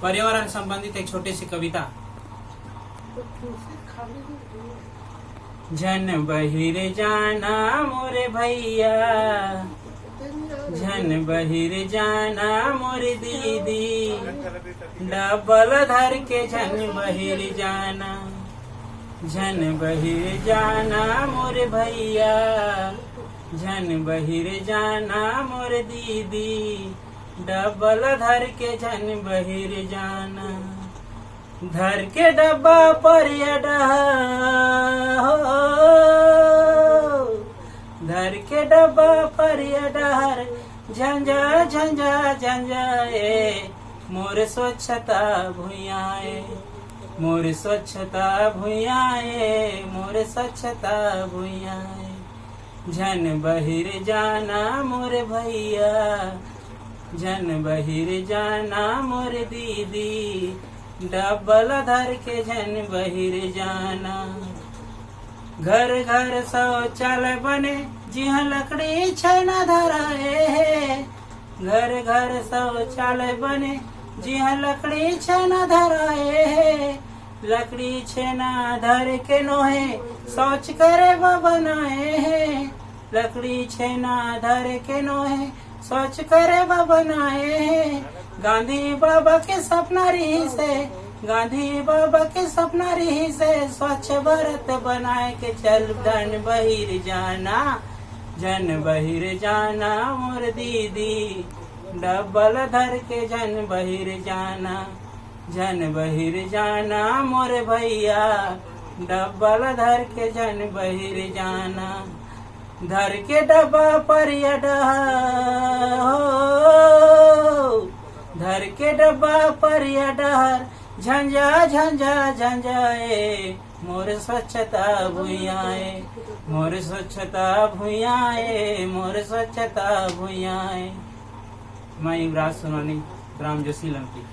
पर्यावरण संबंधित एक छोटी सी कविता। जन बहिर जाना मोरे भैया, जन बहिर जाना मोरे दीदी, डबल धर के जन बहिर जाना, जन बहिर जाना मोरे भैया, जन बहिर जाना मोरे दीदी, डबल धर के जन बहिर जाना। धर के डब्बा पर धर के डब्बा पर डहर, झंझा झंझा झंझाए, मोर स्वच्छता भुइयाए, मोर स्वच्छता भुइयाए, मोर स्वच्छता भुइयाए। जन बहिर जाना मोर भैया, जन बहिर जाना मोर दीदी, डबल धर के जन बहिर जाना। घर घर शौचालय बने जिहाँ लकड़ी छेना धराए, घर घर शौचालय बने जिहाँ लकड़ी छेना धराए, लकड़ी छेना धर के नोहे शौच करे बनाए, लकड़ी छेना धर के नोहे शौच करे बनाए। गांधी बाबा के सपना रही से, गांधी बाबा के सपना रही से, स्वच्छ भारत बनाए के चल जन बहिर जाना, जन बहिर जाना मोर दीदी, डबल धर के जन बहिर जाना, जन बहिर जाना मोर भैया, डबल धर के जन बहिर जाना। धर के डब्बा पर धर के डब्बा पर डहर, झंझा झंझा झंझाए, मोर स्वच्छता भुइयाए, मोर स्वच्छता भुइयाए, मोर स्वच्छता भुइयाए। मैं युवराज सोनानी, ग्राम जोशी लंकी।